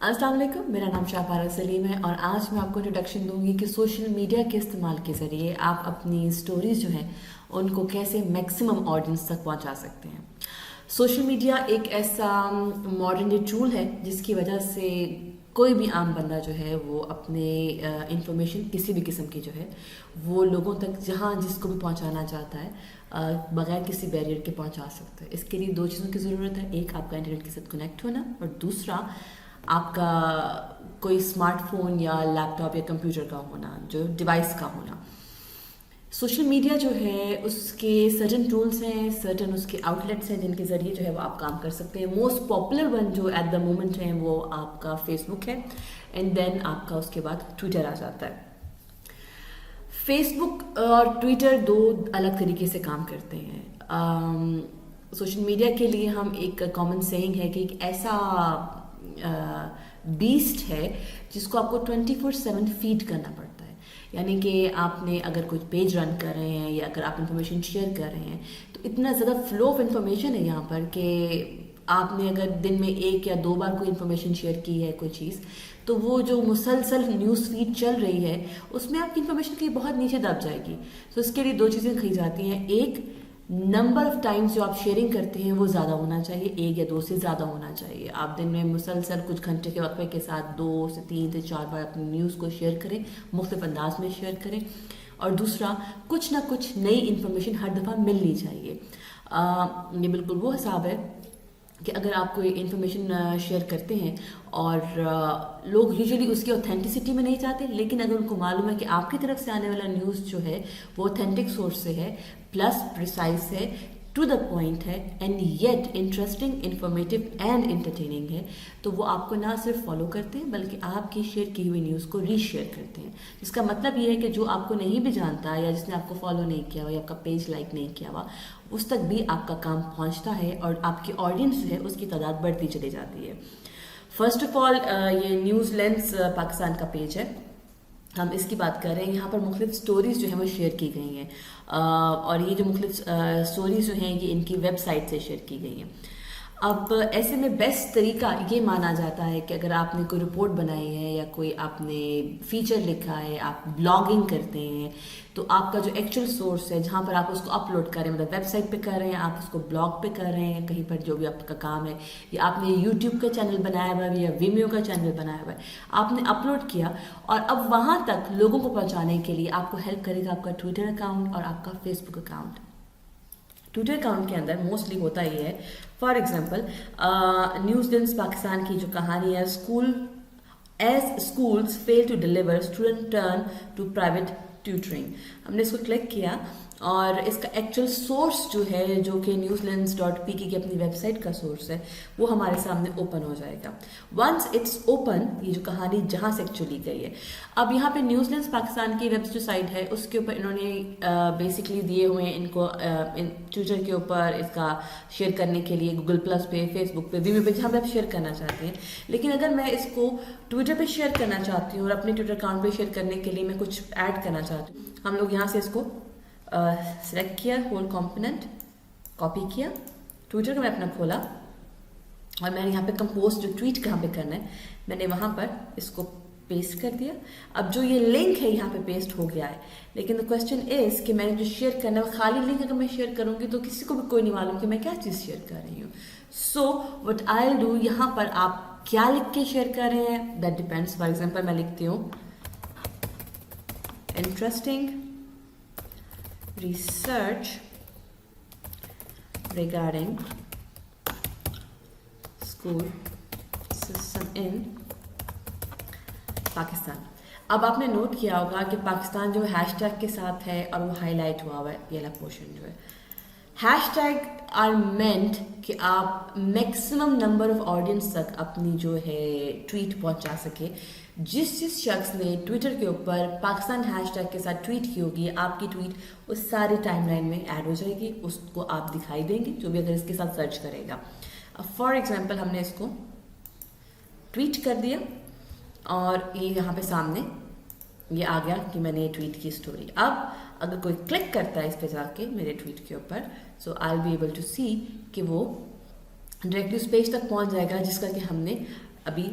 अस्सलाम वालेकुम, मेरा नाम शाहपारा सलीम है और आज मैं आपको इंट्रोडक्शन दूंगी कि सोशल मीडिया के इस्तेमाल के ज़रिए आप अपनी स्टोरीज़ जो हैं उनको कैसे मैक्सिमम ऑडियंस तक पहुंचा सकते हैं। सोशल मीडिया एक ऐसा मॉडर्न डे टूल है जिसकी वजह से कोई भी आम बंदा जो है वो अपने इंफॉर्मेशन किसी भी किस्म की जो है वो लोगों तक जहाँ जिसको भी पहुंचाना चाहता है बगैर किसी बैरियर के पहुंचा सकता है। इसके लिए दो चीज़ों की ज़रूरत है, एक आपका इंटरनेट के साथ कनेक्ट होना और दूसरा आपका कोई स्मार्टफोन या लैपटॉप या कंप्यूटर का होना, जो डिवाइस का होना। सोशल मीडिया जो है उसके सर्टन टूल्स हैं, सर्टन उसके आउटलेट्स हैं जिनके ज़रिए जो है वो आप काम कर सकते हैं। मोस्ट पॉपुलर वन जो एट द मोमेंट है वो आपका फेसबुक है एंड देन आपका उसके बाद ट्विटर आ जाता है। फेसबुक और ट्विटर दो अलग तरीके से काम करते हैं। सोशल मीडिया के लिए हम एक कॉमन सेइंग है कि एक ऐसा बीस्ट है जिसको आपको 24/7 फीड करना पड़ता है। यानी कि आपने अगर कोई पेज रन कर रहे हैं या अगर आप इंफॉर्मेशन शेयर कर रहे हैं तो इतना ज़्यादा फ्लो ऑफ इंफॉर्मेशन है यहाँ पर कि आपने अगर दिन में एक या दो बार कोई इंफॉर्मेशन शेयर की है कोई चीज़, तो वो जो मुसलसल न्यूज़ फीड चल रही है उसमें आपकी इंफॉर्मेशन के लिए बहुत नीचे दब जाएगी। तो इसके लिए दो चीज़ें कही जाती हैं, एक नंबर ऑफ टाइम्स जो आप शेयरिंग करते हैं वो ज़्यादा होना चाहिए, एक या दो से ज़्यादा होना चाहिए। आप दिन में मुसलसल कुछ घंटे के वक्फे के साथ 2 से 3 से 4 बार अपनी न्यूज़ को शेयर करें, मुख्तलिफ अंदाज में शेयर करें। और दूसरा, कुछ ना कुछ नई इन्फॉर्मेशन हर दफ़ा मिलनी चाहिए। ये बिल्कुल वो हिसाब है कि अगर आप कोई इन्फॉर्मेशन शेयर करते हैं और लोग यूजुअली उसकी ऑथेंटिसिटी में नहीं चाहते, लेकिन अगर उनको मालूम है कि आपकी तरफ से आने वाला न्यूज़ जो है वो ऑथेंटिक सोर्स से है, प्लस प्रिसाइज है, टू द पॉइंट है and yet interesting, informative and entertaining है, तो वो आपको ना सिर्फ फॉलो करते हैं बल्कि आपकी शेयर की हुई न्यूज़ को रीशेयर करते हैं। जिसका मतलब ये है कि जो आपको नहीं भी जानता या जिसने आपको फॉलो नहीं किया हुआ या आपका पेज लाइक नहीं किया हुआ, उस तक भी आपका काम पहुंचता है और आपकी ऑडियंस जो है उसकी तादाद बढ़ती चली जाती है। फर्स्ट ऑफ ऑल ये न्यूज़ लेंस पाकिस्तान का पेज है, हम इसकी बात कर रहे हैं। यहाँ पर मुख्तलिफ स्टोरीज़ जो हैं वो शेयर की गई हैं और ये जो मुख्तलिफ स्टोरीज़ जो हैं ये इनकी वेबसाइट से शेयर की गई हैं। अब ऐसे में बेस्ट तरीका ये माना जाता है कि अगर आपने कोई रिपोर्ट बनाई है या कोई आपने फीचर लिखा है, आप ब्लॉगिंग करते हैं, तो आपका जो एक्चुअल सोर्स है जहाँ पर आप उसको अपलोड कर रहे हैं, मतलब वेबसाइट पे कर रहे हैं, आप उसको ब्लॉग पे कर रहे हैं, कहीं पर जो भी आपका काम है, या आपने यूट्यूब का चैनल बनाया हुआ है या विमियो का चैनल बनाया हुआ है, आपने अपलोड किया और अब वहाँ तक लोगों को पहुँचाने के लिए आपको हेल्प करेगा आपका ट्विटर अकाउंट और आपका फेसबुक अकाउंट। ट्विटर अकाउंट के अंदर मोस्टली होता ही है, for example news lens Pakistan की जो कहानी है, schools fail to deliver, student turn to private tutoring, हमने इसको क्लिक किया और इसका एक्चुअल सोर्स जो है, जो कि newslens.pk की अपनी वेबसाइट का सोर्स है, वो हमारे सामने ओपन हो जाएगा। वंस इट्स ओपन, ये जो कहानी जहाँ से एक्चुअली गई है, अब यहाँ पे न्यूज़ लेंस पाकिस्तान की वेब जो साइट है उसके ऊपर इन्होंने बेसिकली दिए हुए हैं इनको ट्विटर के ऊपर इसका शेयर करने के लिए, गूगल प्लस पे, फेसबुक पे, वीडियो पे, जहाँ पे आप शेयर करना चाहते हैं। लेकिन अगर मैं इसको ट्विटर पे शेयर करना चाहती हूँ और अपने ट्विटर अकाउंट पे शेयर करने के लिए मैं कुछ ऐड करना चाहती हूँ, हम लोग यहाँ से इसको सेलेक्ट किया, होल कंपोनेंट कॉपी किया, ट्विटर का मैं अपना खोला और मैंने यहाँ पे कंपोज जो ट्वीट कहाँ पे करना है मैंने वहाँ पर इसको पेस्ट कर दिया। अब जो ये लिंक है यहाँ पे पेस्ट हो गया है, लेकिन द क्वेश्चन इज कि मैंने जो शेयर करना है, खाली लिंक अगर मैं शेयर करूँगी तो किसी को भी कोई नहीं मालूम कि मैं क्या चीज़ शेयर कर रही हूँ। सो व्हाट आई विल डू, यहाँ पर आप क्या लिख के शेयर कर रहे हैं दैट डिपेंड्स। फॉर एग्जाम्पल मैं लिखती हूँ interesting research regarding school system in Pakistan. अब आपने नोट किया होगा कि पाकिस्तान जो हैशटैग के साथ है और वो हाईलाइट हुआ हुआ है, ये वाला पोर्शन जो है। हैशटैग आर मेंट कि आप मैक्सिमम नंबर ऑफ ऑडियंस तक अपनी जो है ट्वीट पहुंचा सके। जिस शख्स ने ट्विटर के ऊपर पाकिस्तान हैशटैग के साथ ट्वीट की होगी, आपकी ट्वीट उस सारी टाइमलाइन में ऐड हो जाएगी, उसको आप दिखाई देंगे जो भी अगर इसके साथ सर्च करेगा। अब फॉर एग्जांपल हमने इसको ट्वीट कर दिया और ये यहाँ पे सामने ये आ गया कि मैंने ट्वीट की स्टोरी। अब अगर कोई क्लिक करता है इस पे जाके मेरे ट्वीट के ऊपर, so I will be able to see कि वो डायरेक्टली उस पेज तक पहुंच जाएगा जिसका कि हमने अभी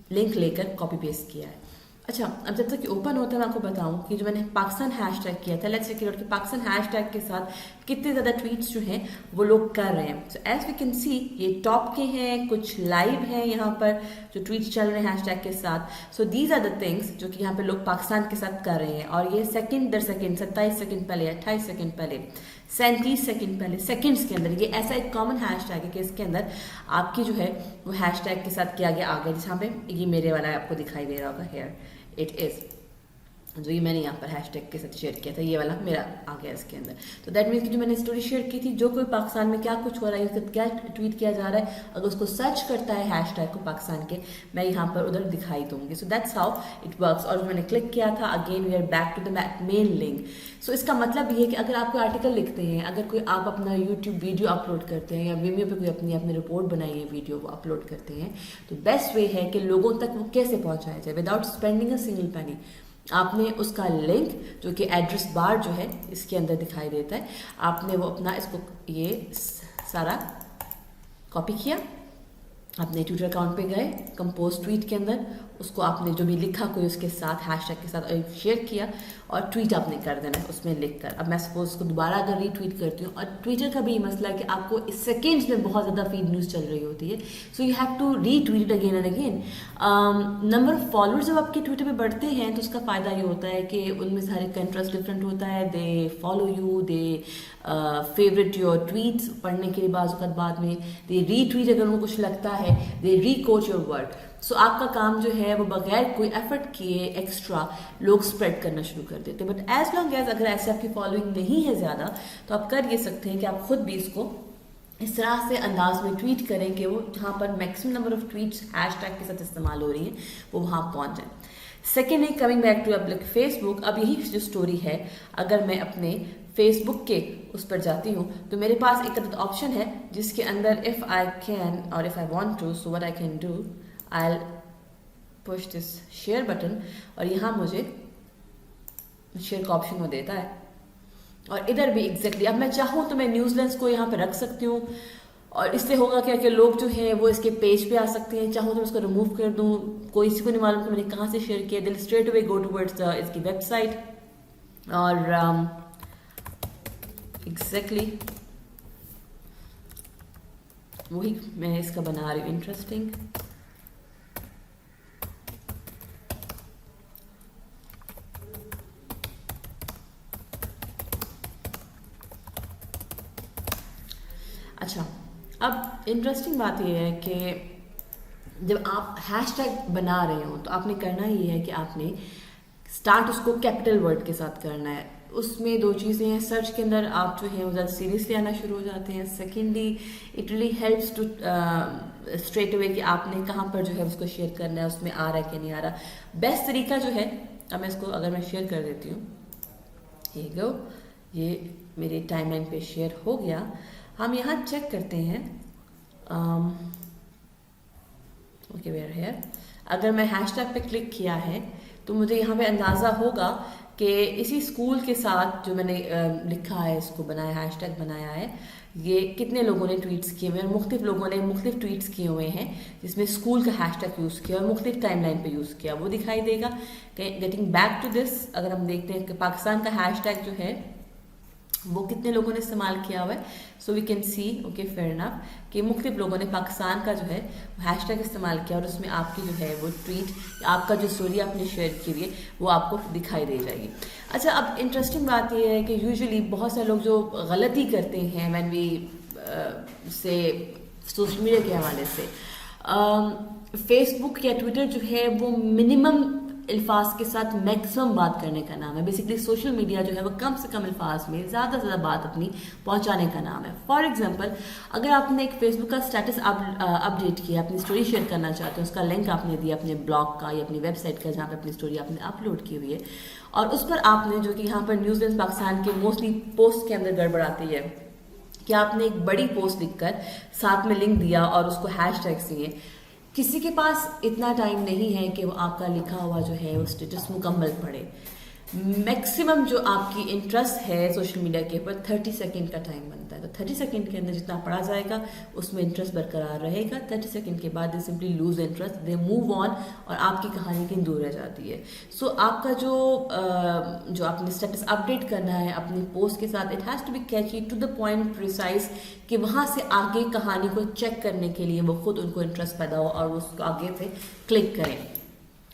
लिंक लेकर कॉपी पेस्ट किया है। अच्छा, अब जब तक कि ओपन होता है मैं आपको बताऊं कि जो मैंने पाकिस्तान हैशटैग किया था, लेट्स से कि पाकिस्तान हैशटैग के साथ कितने ज़्यादा ट्वीट्स जो हैं वो लोग कर रहे हैं। So as we can see ये टॉप के हैं, कुछ लाइव हैं यहाँ पर जो ट्वीट्स चल रहे हैं हैशटैग के साथ। So these are the things जो कि यहाँ पे लोग पाकिस्तान के साथ कर रहे हैं, और ये सेकंड दर सेकंड, 27 सेकंड पहले, 28 सेकंड पहले, 37 सेकंड पहले, सेकंड्स के अंदर। ये ऐसा एक कॉमन हैशटैग है कि इसके अंदर आपकी जो है वो हैशटैग के साथ किया गया आ गया। जहाँ पे ये मेरे वाला आपको दिखाई दे रहा होगा, हेयर इट इज़, जो ये मैंने यहाँ पर हैशटैग के साथ शेयर किया था, ये वाला मेरा आ गया इसके अंदर। तो दैट मीन्स कि जो मैंने स्टोरी शेयर की थी, जो कोई पाकिस्तान में क्या कुछ हो रहा है, उसका क्या ट्वीट किया जा रहा है, अगर उसको सर्च करता है हैशटैग को पाकिस्तान के, मैं यहाँ पर उधर दिखाई दूंगी। So that's how it works. और जो मैंने क्लिक किया था, again we are back to the main link. So इसका मतलब ये है कि अगर आप कोई आर्टिकल लिखते हैं, अगर कोई आप अपना यूट्यूब वीडियो अपलोड करते हैं या वीडियो पे कोई अपनी रिपोर्ट बनाई है, वीडियो वो अपलोड करते हैं, तो बेस्ट वे है कि लोगों तक वो कैसे पहुँचाया जाए without spending a single penny. आपने उसका लिंक जो कि एड्रेस बार जो है इसके अंदर दिखाई देता है, आपने वो अपना इसको ये सारा कॉपी किया, अपने ट्विटर अकाउंट पे गए, कंपोज ट्वीट के अंदर उसको आपने जो भी लिखा कोई उसके साथ हैशटैग के साथ शेयर किया, और ट्वीट आपने कर देना है उसमें लिखकर। अब मैं सपोज उसको दोबारा अगर रीट्वीट करती हूँ, और ट्विटर का भी मसला है कि आपको इस सेकेंड्स में बहुत ज़्यादा फीड न्यूज़ चल रही होती है, so you have to retweet again and again. Number of followers जब आपके ट्विटर पे बढ़ते हैं तो उसका फ़ायदा ये होता है कि उनमें से हर एक का इंटरेस्ट डिफरेंट होता है, they follow you, they favourite your tweets पढ़ने के बाद में दे रीट्वीट, अगर उनको कुछ लगता है दे रीकोच योर वर्क। सो आपका काम जो है वो बगैर कोई एफर्ट किए एक्स्ट्रा लोग स्प्रेड करना शुरू कर देते हैं। बट एज लॉन्ग एज अगर ऐसे आपकी फॉलोइंग नहीं है ज़्यादा, तो आप कर ये सकते हैं कि आप खुद भी इसको इस तरह से अंदाज में ट्वीट करें कि वो जहाँ पर maximum number of tweets hashtag के साथ इस्तेमाल हो रही हैं वो वहाँ पहुँच जाए। सेकेंड है कमिंग बैक टू अब फेसबुक। अब यही जो स्टोरी है, अगर मैं अपने फेसबुक के उस पर जाती हूँ तो मेरे पास एक ऑप्शन है जिसके अंदर इफ़ आई कैन और if I want to, so what I can do, I'll push this share button, और यहाँ मुझे शेयर का ऑप्शन वो देता है। और इधर भी एग्जैक्टली अब मैं चाहूँ तो मैं न्यूज़लैंड्स को यहाँ पे रख सकती हूँ, और इससे होगा क्या कि लोग जो है वो इसके पेज पे आ सकते हैं। चाहूँ तो मैं उसको रिमूव कर दूँ, कोई किसी को नहीं मालूम कि मैंने कहाँ से शेयर किया, दिल स्ट्रेट अवे गो टूवर्ड्स इसकी वेबसाइट। और एग्जैक्टली वही मैं इसका बना रही हूँ इंटरेस्टिंग। अच्छा, अब इंटरेस्टिंग बात यह है कि जब आप हैशटैग बना रहे हो तो आपने करना ये है कि आपने स्टार्ट उसको कैपिटल वर्ड के साथ करना है। उसमें दो चीज़ें हैं, सर्च के अंदर आप जो है वो ज़्यादा सीरियसली आना शुरू हो जाते हैं। Secondly it really helps to straight away कि आपने कहाँ पर जो है उसको शेयर करना है, उसमें आ रहा है कि नहीं आ रहा। बेस्ट तरीका जो है, अब मैं इसको अगर मैं शेयर कर देती हूँ, ये गो, ये मेरी टाइमलाइन पे शेयर हो गया। हम यहाँ चेक करते हैं, ओके वेयर हेयर, अगर मैं हैशटैग पे क्लिक किया है तो मुझे यहाँ पे अंदाज़ा होगा कि इसी स्कूल के साथ जो मैंने लिखा है, इसको बनाया, हैशटैग बनाया है, ये कितने लोगों ने ट्वीट्स किए हुए हैं। मुख्तलिफ लोगों ने मुख्तलिफ ट्वीट्स किए हुए हैं जिसमें स्कूल का हैशटैग यूज़ किया और मुख्तलिफ टाइमलाइन पे यूज़ किया, वो दिखाई देगा। गेटिंग बैक टू दिस, अगर हम देखते हैं कि पाकिस्तान का हैशटैग जो है वो कितने लोगों ने इस्तेमाल किया हुआ है, so we can see okay fair enough कि मुख्तलिफ लोगों ने पाकिस्तान का जो है हैशटैग इस्तेमाल किया, और उसमें आपकी जो है वो ट्वीट, आपका जो स्टोरी आपने शेयर की हुई है वो आपको दिखाई दे जाएगी। अच्छा, अब इंटरेस्टिंग बात यह है कि यूजुअली बहुत सारे लोग जो गलती करते हैं व्हेन वी से सोशल मीडिया के हवाले से, फेसबुक या ट्विटर जो है वो मिनिमम अल्फाज के साथ मैक्सिमम बात करने का नाम है। बेसिकली सोशल मीडिया जो है वो कम से कम अल्फाज में ज़्यादा से ज़्यादा बात अपनी पहुंचाने का नाम है। फॉर एग्जांपल, अगर आपने एक फेसबुक का स्टेटस अपडेट किया, अपनी स्टोरी शेयर करना चाहते हैं, उसका लिंक आपने दिया अपने ब्लॉग का या अपनी वेबसाइट का जहाँ पे अपनी स्टोरी आपने अपलोड की हुई है, और उस पर आपने जो कि यहाँ पर न्यूज़लैंड पाकिस्तान के मोस्टली पोस्ट के अंदर गड़बड़ आती है कि आपने एक बड़ी पोस्ट लिखकर साथ में लिंक दिया और उसको हैशटैग्स दिए। किसी के पास इतना टाइम नहीं है कि वो आपका लिखा हुआ जो है वो स्टेटस मुकम्मल पढ़े। میکسیمم جو آپ کی انٹرسٹ ہے سوشل میڈیا کے اوپر 30 سیکنڈ کا ٹائم بنتا ہے. تو 30 سیکنڈ کے اندر جتنا پڑھا جائے گا اس میں انٹرسٹ برقرار رہے گا. 30 سیکنڈ کے بعد they simply lose interest, they move on, اور آپ کی کہانی کہیں دور رہ جاتی ہے. سو آپ کا جو آپ نے اسٹیٹس اپڈیٹ کرنا ہے اپنی پوسٹ کے ساتھ, it has to be catchy to the point precise, کہ وہاں سے آگے کہانی کو چیک کرنے کے لیے وہ خود ان کو انٹرسٹ پیدا ہو اور وہ اس کو آگے سے کلک کریں.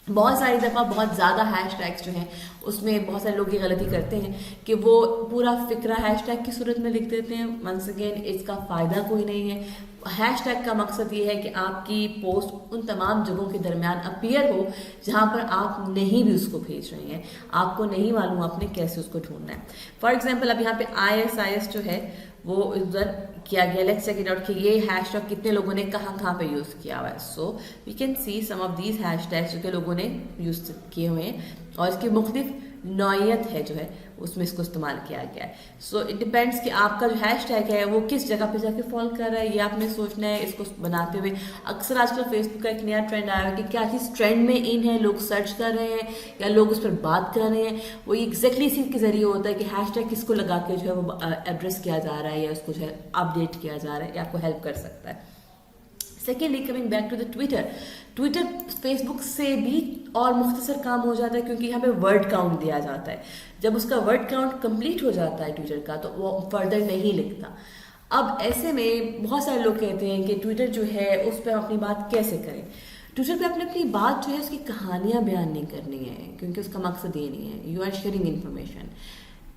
بہت ساری دفعہ بہت زیادہ ہیش ٹیگس جو ہیں اس میں بہت سارے لوگ یہ غلطی کرتے ہیں کہ وہ پورا فکرہ ہیش ٹیگ کی صورت میں لکھ دیتے ہیں. ونس اگین اس کا فائدہ کوئی نہیں ہے. ہیش ٹیگ کا مقصد یہ ہے کہ آپ کی پوسٹ ان تمام جگہوں کے درمیان اپیئر ہو جہاں پر آپ نہیں بھی اس کو بھیج رہے ہیں, آپ کو نہیں معلوم آپ نے کیسے اس کو ڈھونڈنا ہے. فار ایگزامپل اب یہاں پہ ISIS جو ہے وہ ادھر کیا گیا, لیٹس چیک اٹ آؤٹ کہ یہ ہیش ٹیگ کتنے لوگوں نے کہاں کہاں پہ یوز کیا ہوا ہے. So we can see some of these hashtags جو کہ لوگوں نے یوز کیے ہوئے ہیں, اور اس کی مختلف نوعیت ہے جو ہے اس میں اس کو استعمال کیا گیا ہے. سو اٹ ڈپینڈس کہ آپ کا جو ہیش ٹیگ ہے وہ کس جگہ پہ جا کے فال کر رہا ہے, یہ آپ نے سوچنا ہے اس کو بناتے ہوئے. اکثر آج کل فیس بک کا ایک نیا ٹرینڈ آیا ہے کہ کیا چیز ٹرینڈ میں ان ہے, لوگ سرچ کر رہے ہیں یا لوگ اس پر بات کر رہے ہیں, وہ ایگزیکٹلی اسی کے ذریعے ہوتا ہے کہ ہیش ٹیگ کس کو لگا کے جو ہے وہ ایڈریس کیا جا رہا ہے یا اس کو جو ہے اپڈیٹ کیا جا رہا ہے, یا آپ کو ہیلپ کر سکتا ہے. Secondly coming back to the Twitter Facebook سے بھی اور مختصر کام ہو جاتا ہے, کیونکہ یہاں پہ ورڈ کاؤنٹ دیا جاتا ہے. جب اس کا ورڈ کاؤنٹ کمپلیٹ ہو جاتا ہے ٹویٹر کا تو وہ فردر نہیں لکھتا. اب ایسے میں بہت سارے لوگ کہتے ہیں کہ ٹویٹر جو ہے اس پہ اپنی بات کیسے کریں. ٹویٹر پہ اپنی بات جو ہے اس کی کہانیاں بیان نہیں کرنی ہے, کیونکہ اس کا مقصد یہ نہیں ہے. You are sharing information.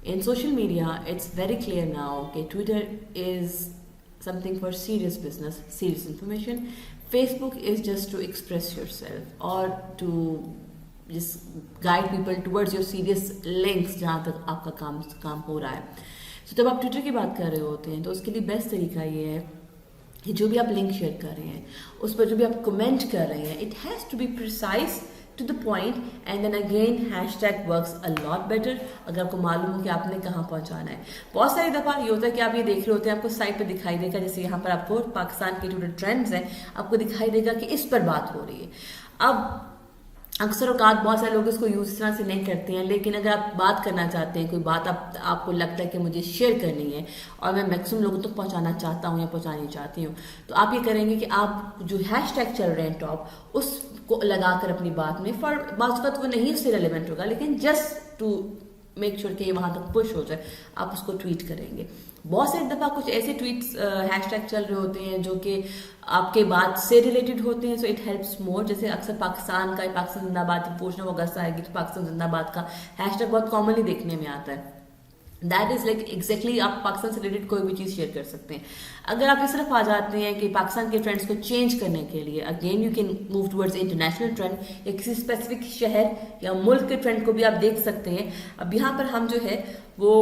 In social media it's very clear now کہ Twitter is something for serious business, serious information. Facebook is just to express yourself or to just guide people towards your serious links جہاں تک آپ کا کام ہو رہا ہے. So جب آپ Twitter کی بات کر رہے ہوتے ہیں تو اس کے لیے بیسٹ طریقہ یہ ہے کہ جو بھی آپ لنک شیئر کر رہے ہیں اس پر جو بھی آپ کمنٹ کر رہے ہیں, it has to be precise to the point, and then again hashtag works a lot better اگر آپ کو معلوم ہو کہ آپ نے کہاں پہنچانا ہے. بہت ساری دفعہ یہ ہوتا ہے کہ آپ یہ دیکھ رہے ہوتے ہیں, آپ کو سائٹ پہ دکھائی دے گا, جیسے یہاں پر آپ کو پاکستان کے ٹویٹر ٹرینڈز ہیں, آپ کو دکھائی دے گا کہ اس پر بات ہو رہی ہے. اب اکثر اوقات بہت سارے لوگ اس کو یوز اس طرح سے نہیں کرتے ہیں, لیکن اگر آپ بات کرنا چاہتے ہیں, کوئی بات آپ کو لگتا ہے کہ مجھے شیئر کرنی ہے اور میں میکسیمم لوگوں تک پہنچانا چاہتا ہوں یا پہنچانی چاہتی ہوں, تو آپ یہ کریں گے کہ آپ جو ہیش ٹیگ چل رہے ہیں ٹاپ اس کو لگا کر اپنی بات میں, فار بعض اوقات وہ نہیں اس سے ریلیونٹ ہوگا, لیکن جسٹ ٹو میک شیور کہ یہ وہاں تک پش ہو جائے آپ اس کو ٹویٹ کریں گے. بہت سے دفعہ کچھ ایسے ٹویٹس ہیش ٹیگ چل رہے ہوتے ہیں جو کہ آپ کے بات سے ریلیٹڈ ہوتے ہیں, سو اٹ ہیلپس مور. جیسے اکثر پاکستان زندہ باد پوچھنا, وہ اگست آئے گی تو پاکستان زندہ باد کا ہیش ٹیگ بہت کامنلی دیکھنے میں آتا ہے. دیٹ از لائک ایگزیکٹلی آپ پاکستان سے ریلیٹڈ کوئی بھی چیز شیئر کر سکتے ہیں. اگر آپ اس طرف آ جاتے ہیں کہ پاکستان کے ٹرینڈس کو چینج کرنے کے لیے, again you can move towards international trend, یا کسی اسپیسیفک شہر یا ملک کے ٹرینڈ کو بھی آپ دیکھ سکتے ہیں. اب یہاں پر ہم جو ہے وہ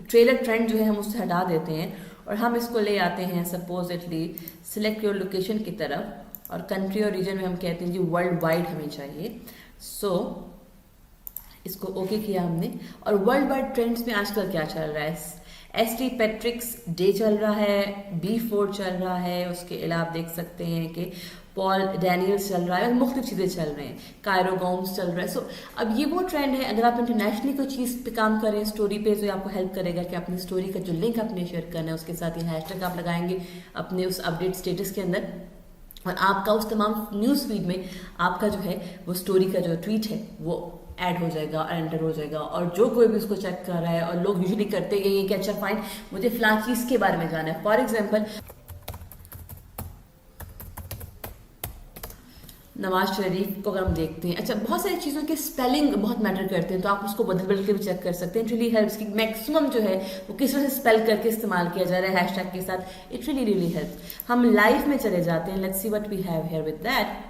ٹریلر ٹرینڈ جو ہے ہم اس سے ہٹا دیتے ہیں اور ہم اس کو لے آتے ہیں سپوزٹلی سلیکٹ یور لوکیشن کی طرف, اور کنٹری اور ریجن میں ہم کہتے ہیں جی ورلڈ وائڈ ہمیں چاہیے. سو اس کو اوکے کیا ہم نے. اور ورلڈ وائڈ ٹرینڈس میں آج کل کیا چل رہا ہے, ST پیٹرکس ڈے چل رہا ہے, B4 چل رہا ہے, اس کے علاوہ آپ دیکھ سکتے ہیں کہ پال ڈینیلز چل رہا ہے, اور مختلف چیزیں چل رہے ہیں, کائرو گومز چل رہا ہے. سو اب یہ وہ ٹرینڈ ہے, اگر آپ انٹرنیشنلی کوئی چیز پہ کام کریں اسٹوری پہ, تو آپ کو ہیلپ کرے گا کہ اپنی اسٹوری کا جو لنک آپ نے شیئر کرنا ہے اس کے ساتھ یہ ہیش ٹیگ آپ لگائیں گے اپنے اس اپڈیٹ اسٹیٹس کے اندر, اور آپ کا اس تمام نیوز فیڈ میں آپ کا جو ہے وہ اسٹوری کا جو ٹویٹ ہے وہ ایڈ ہو جائے گا اور انٹر ہو جائے گا. اور جو کوئی بھی اس کو چیک کر رہا ہے, اور لوگ یوزلی کرتے ہیں کہ اچھا فائن مجھے فلاں چیز کے بارے میں جانا ہے. فار ایگزامپل نواز شریف کو اگر ہم دیکھتے ہیں, اچھا بہت ساری چیزوں کے اسپیلنگ بہت میٹر کرتے ہیں, تو آپ اس کو بدل کے بھی چیک کر سکتے ہیں. اٹ ریلی ہیلپس کہ میکسیمم جو ہے وہ کس طرح سے اسپیل کر کے استعمال کیا جا رہا ہے ہیش ٹیگ کے ساتھ. It really helps. ہم لائف میں چلے جاتے ہیں, let's see what we have here with that.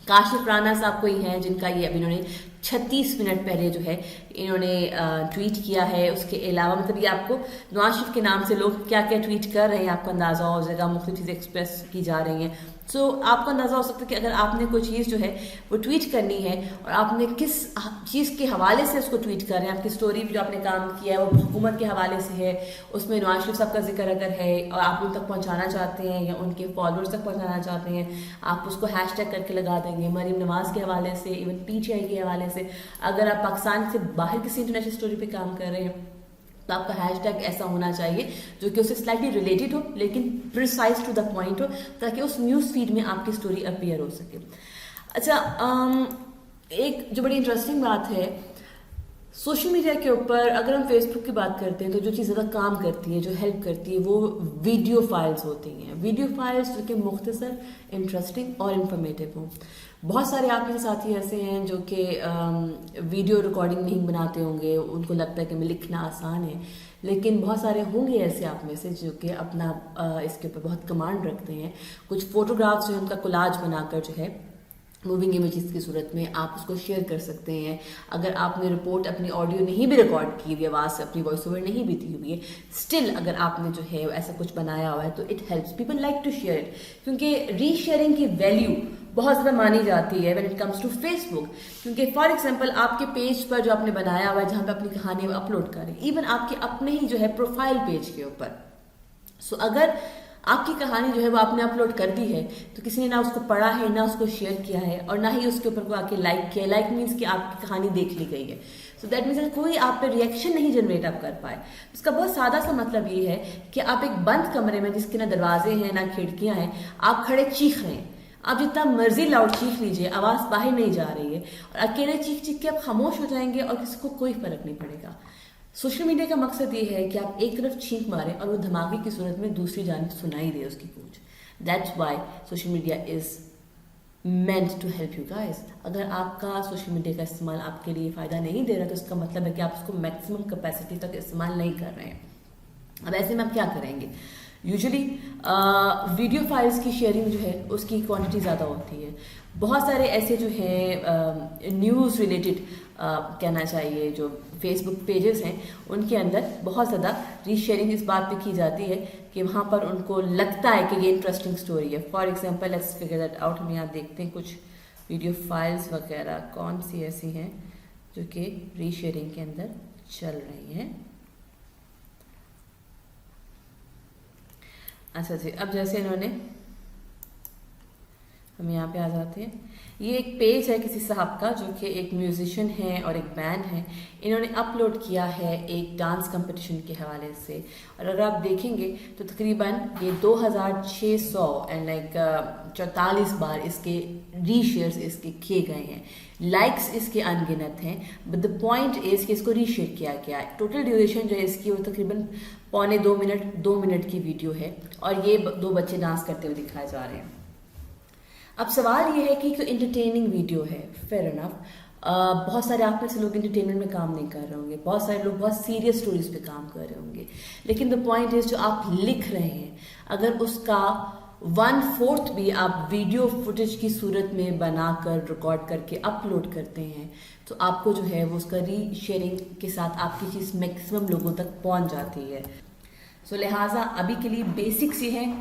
Kashif Rana صاحب کوئی ہیں جن کا یہ ابھی انہوں نے 36 منٹ پہلے جو ہے انہوں نے ٹویٹ کیا ہے. اس کے علاوہ مطلب یہ آپ کو نواز شریف کے نام سے لوگ کیا کیا ٹویٹ کر رہے ہیں آپ کو اندازہ ہو جائے گا, مختلف چیزیں ایکسپریس کی جا رہی ہیں. سو آپ کو اندازہ ہو سکتا ہے کہ اگر آپ نے کوئی چیز جو ہے وہ ٹویٹ کرنی ہے اور آپ نے کس چیز کے حوالے سے اس کو ٹویٹ کر رہے ہیں, آپ کی اسٹوری جو آپ نے کام کیا ہے وہ حکومت کے حوالے سے ہے, اس میں نواز شریف صاحب کا ذکر اگر ہے اور آپ ان تک پہنچانا چاہتے ہیں یا ان کے فالوورز تک پہنچانا چاہتے ہیں, آپ اس کو ہیش ٹیگ کر کے لگا دیں گے مریم نواز کے حوالے سے, ایون پی ٹی آئی کے حوالے سے. اگر آپ پاکستان سے باہر کسی انٹرنیشنل اسٹوری پہ کام کر رہے ہیں تو آپ کا ہیش ٹیگ ایسا ہونا چاہیے جو کہ اسے سلائٹلی ریلیٹڈ ہو لیکن پریسائز ٹو دا پوائنٹ ہو, تاکہ اس نیوز فیڈ میں آپ کی اسٹوری اپیئر ہو سکے. اچھا, ایک جو بڑی انٹرسٹنگ بات ہے سوشل میڈیا کے اوپر, اگر ہم فیس بک کی بات کرتے ہیں تو جو چیز زیادہ کام کرتی ہے, جو ہیلپ کرتی ہے, وہ ویڈیو فائلز ہوتی ہیں. ویڈیو فائلز جو کہ مختصر, انٹرسٹنگ اور انفارمیٹیو ہوں. بہت سارے آپ کے ساتھی ایسے ہیں جو کہ ویڈیو ریکارڈنگ نہیں بناتے ہوں گے, ان کو لگتا ہے کہ میں لکھنا آسان ہے, لیکن بہت سارے ہوں گے ایسے آپ میں سے جو کہ اپنا اس کے اوپر بہت کمانڈ رکھتے ہیں. کچھ فوٹوگرافس جو ہیں ان کا کولاج بنا کر جو ہے موونگ امیجز کی صورت میں آپ اس کو شیئر کر سکتے ہیں. اگر آپ نے رپورٹ اپنی آڈیو نہیں بھی ریکارڈ کی ہوئی, آواز سے اپنی وائس اوور نہیں بھی دی ہوئی ہے, اسٹل اگر آپ نے جو ہے ایسا کچھ بنایا ہوا ہے تو it helps people like to share it, کیونکہ ری شیئرنگ کی ویلیو بہت زیادہ مانی جاتی ہے when it comes to Facebook. کیونکہ فار ایگزامپل آپ کے پیج پر جو آپ نے بنایا ہوا ہے جہاں پہ اپنی کہانی اپلوڈ کریں, ایون آپ کے اپنے ہی جو ہے پروفائل پیج کے اوپر, سو اگر آپ کی کہانی جو ہے وہ آپ نے اپلوڈ کر دی ہے تو کسی نے نہ اس کو پڑھا ہے, نہ اس کو شیئر کیا ہے, اور نہ ہی اس کے اوپر کو آ کے لائک کیا. لائک مینس کہ آپ کی کہانی دیکھ لی گئی ہے. سو دیٹ مینس کوئی آپ پہ ریئیکشن نہیں جنریٹ آپ کر پائے. اس کا بہت سادہ سا مطلب یہ ہے کہ آپ ایک بند کمرے میں جس کے نہ دروازے ہیں نہ کھڑکیاں ہیں, آپ کھڑے چیخ رہے ہیں, آپ جتنا مرضی لاؤڈ چیخ لیجیے, آواز باہر نہیں جا رہی ہے, اور اکیلے چیخ چیخ کے آپ خاموش ہو جائیں گے اور کسی کو کوئی فرق نہیں پڑے گا. سوشل میڈیا کا مقصد یہ ہے کہ آپ ایک طرف چھینک ماریں اور وہ دھماکے کی صورت میں دوسری جانب سنائی دے اس کی گونج. That's why social media is meant to help you guys. اگر آپ کا سوشل میڈیا کا استعمال آپ کے لیے فائدہ نہیں دے رہا تو اس کا مطلب ہے کہ آپ اس کو میکسیمم کیپیسٹی تک استعمال نہیں کر رہے ہیں. اب ایسے میں آپ کیا کریں گے؟ یوزلی ویڈیو فائلز کی شیئرنگ جو ہے اس کی کوانٹٹی زیادہ ہوتی ہے. بہت سارے ایسے جو ہیں نیوز ریلیٹڈ کہنا چاہیے جو فیس بک پیجز ہیں, ان کے اندر بہت زیادہ ری شیئرنگ اس بات پہ کی جاتی ہے کہ وہاں پر ان کو لگتا ہے کہ یہ انٹرسٹنگ اسٹوری ہے. For example let's figure that out. ہم یہاں دیکھتے ہیں کچھ ویڈیو فائلز وغیرہ کون سی ایسی ہیں جو کہ ری شیئرنگ کے اندر چل رہی ہیں. اچھا جی, اب جیسے انہوں نے, ہم یہاں پہ آ جاتے ہیں, یہ ایک پیج ہے کسی صاحب کا جو کہ ایک میوزیشین ہے اور ایک بینڈ ہے. انہوں نے اپلوڈ کیا ہے ایک ڈانس کمپٹیشن کے حوالے سے, اور اگر آپ دیکھیں گے تو تقریباً یہ 2600 اینڈ لائک 44 بار اس کے ری شیئرس اس کے کیے گئے ہیں. لائکس اس کے ان گنت ہیں, بٹ دا پوائنٹ از کہ اس کو ری شیئر کیا گیا ہے. ٹوٹل ڈیوریشن جو ہے اس کی وہ تقریباً 2 منٹ کی ویڈیو ہے, اور یہ 2 بچے ڈانس کرتے ہوئے دکھائے جا رہے ہیں. اب سوال یہ ہے کہ ایک انٹرٹیننگ ویڈیو ہے, فیئر انف, بہت سارے آپ میں سے لوگ انٹرٹینمنٹ میں کام نہیں کر رہے ہوں گے, بہت سارے لوگ بہت سیریس سٹوریز پہ کام کر رہے ہوں گے, لیکن دا پوائنٹ از جو آپ لکھ رہے ہیں اگر اس کا 1/4 بھی آپ ویڈیو فوٹیج کی صورت میں بنا کر ریکارڈ کر کے اپلوڈ کرتے ہیں تو آپ کو جو ہے وہ اس کا ری شیئرنگ کے ساتھ آپ کی چیز میکسیمم لوگوں تک پہنچ جاتی ہے. سو لہٰذا ابھی کے لیے بیسکس یہ ہیں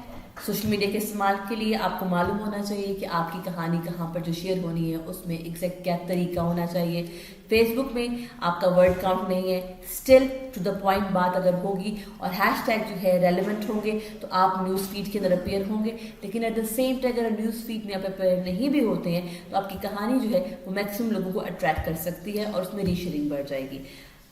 سوشل میڈیا کے استعمال کے لیے. آپ کو معلوم ہونا چاہیے کہ آپ کی کہانی کہاں پر جو شیئر ہونی ہے اس میں ایگزیکٹ کیا طریقہ ہونا چاہیے. فیس بک میں آپ کا ورڈ کاؤنٹ نہیں ہے, اسٹل ٹو دا پوائنٹ بات اگر ہوگی اور ہیش ٹیگ جو ہے ریلیونٹ ہوں گے تو آپ نیوز فیڈ کے اندر اپیئر ہوں گے. لیکن ایٹ دا سیم ٹائم اگر نیوز فیڈ میں آپ اپیئر نہیں بھی ہوتے ہیں تو آپ کی کہانی جو ہے وہ میکسیمم لوگوں کو اٹریکٹ کر سکتی ہے اور اس میں ری شیئرنگ بڑھ جائے گی.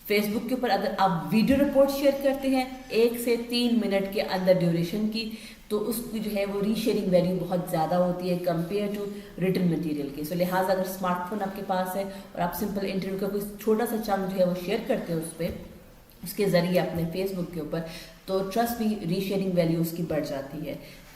فیس بک کے اوپر اگر آپ ویڈیو رپورٹ شیئر کرتے ہیں 1 سے 3 منٹ کے اندر ڈیوریشن کی تو اس کی جو ہے وہ ری شیئرنگ ویلیو بہت زیادہ ہوتی ہے کمپیئر ٹو ریٹن مٹیریل کے. سو لہٰذا اگر اسمارٹ فون آپ کے پاس ہے اور آپ سمپل انٹرویو کا کوئی چھوٹا سا چنک جو ہے وہ شیئر کرتے ہیں اس پہ اس کے ذریعے اپنے فیس بک کے اوپر, تو ٹرسٹ بھی ری شیئرنگ ویلیو اس کی بڑھ جاتی ہے.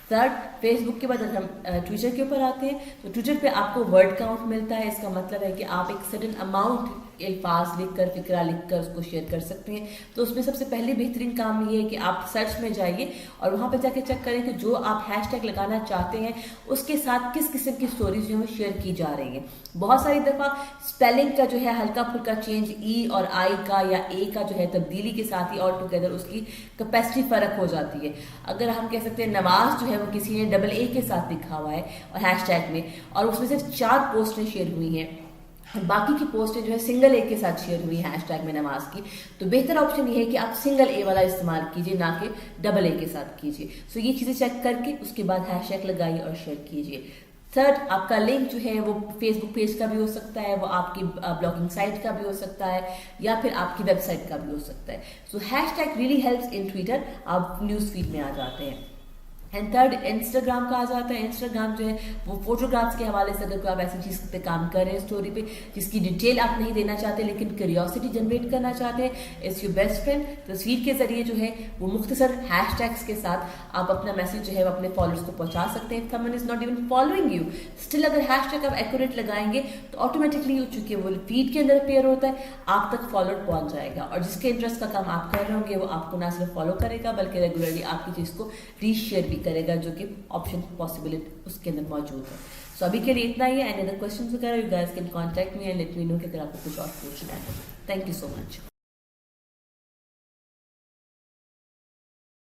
تھرڈ, فیس بک کے بعد اگر ہم ٹویٹر کے اوپر آتے ہیں تو ٹویٹر پہ آپ کو ورڈ کاؤنٹ ملتا ہے. اس کا مطلب ہے کہ آپ ایک سرٹن اماؤنٹ अल्फाज लिख कर, फिक्रा लिख कर उसको शेयर कर सकते हैं। तो उसमें सबसे पहले बेहतरीन काम ये है कि आप सर्च में जाइए और वहाँ पर जाके चेक करें कि जो आप हैशटैग लगाना चाहते हैं उसके साथ किस किस्म की स्टोरीज जो है शेयर की जा रही हैं। बहुत सारी दफ़ा स्पेलिंग का जो है हल्का फुल्का चेंज, ई और आई का या ए का जो है तब्दीली के साथ ही ऑल टुगेदर उसकी कैपेसिटी फ़र्क हो जाती है। अगर हम कह सकते हैं नमाज जो है वो किसी ने डबल ए के साथ लिखा हुआ है और हैशटैग में, और उसमें सिर्फ 4 पोस्टें शेयर हुई हैं, बाकी की पोस्टें जो है सिंगल ए के साथ शेयर हुई है हैशटैग में नमाज की, तो बेहतर ऑप्शन ये है कि आप सिंगल ए वाला इस्तेमाल कीजिए, ना कि डबल ए के साथ कीजिए। सो ये चीज़ें चेक करके उसके बाद हैशटैग लगाइए और शेयर कीजिए। थर्ड, आपका लिंक जो है वो फेसबुक पेज का भी हो सकता है, वो आपकी ब्लॉगिंग साइट का भी हो सकता है, या फिर आपकी वेबसाइट का भी हो सकता है। So hashtag really helps in Twitter, आप न्यूज़ फीड में आ जाते हैं। एंड थर्ड, इंस्टाग्राम का आ जाता है। इंस्टाग्राम जो है वो फोटोग्राफ्स के हवाले से अगर कोई आप ऐसी चीज़ पे काम कर रहे हैं स्टोरी पे जिसकी डिटेल आप नहीं देना चाहते लेकिन क्यूरियोसिटी जनरेट करना चाहते हैं, इट्स योर बेस्ट फ्रेंड। तस्वीर के जरिए जो है वो मुख्तसर हैशटैग्स के साथ आप अपना मैसेज जो है वो अपने फॉलोअर्स को पहुंचा सकते हैं। Someone is not even following you, still अगर हैशटैग आप एक्यूरेट लगाएंगे तो ऑटोमेटिकली चूंकि वो फीड के अंदर अपीयर होता है, आप तक फॉलोअर पहुंच जाएगा और जिसके इंटरेस्ट का काम आप कर रहे होंगे वो आपको ना सिर्फ फॉलो करेगा बल्कि रेगुलरली आपकी चीज़ को रीशेयर भी करेगा, जो कि ऑप्शन पॉसिबिलिटी उसके अंदर मौजूद है। सो अभी के लिए इतना ही है। एंड अदर क्वेश्चंस वगैरह you guys can contact me and let me know कि अगर आपको कुछ और पूछना है। Thank you so much.